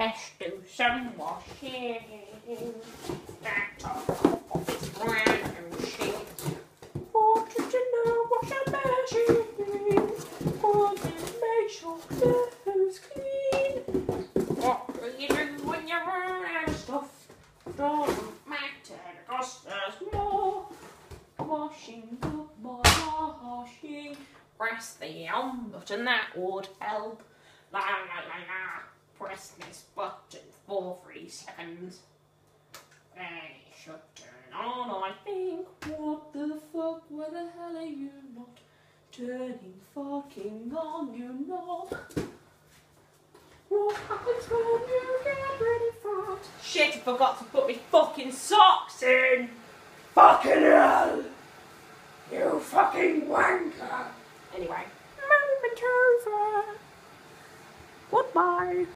Best do some washing. That top of its brand new sheet. Want you to know wash a machine. Want to make sure clothes clean. What do you do when you run out of stuff? Doesn't matter, it costs us more. Washing up my washing. Press the on button, that would help. La la la la. Press this button for 3 seconds. Then it should turn on, I think. What the fuck? Where the hell are you not turning fucking on? You not. What happens when you get ready for it? Shit, I forgot to put my fucking socks in. Fucking hell! You fucking wanker! Anyway, moment over. Goodbye.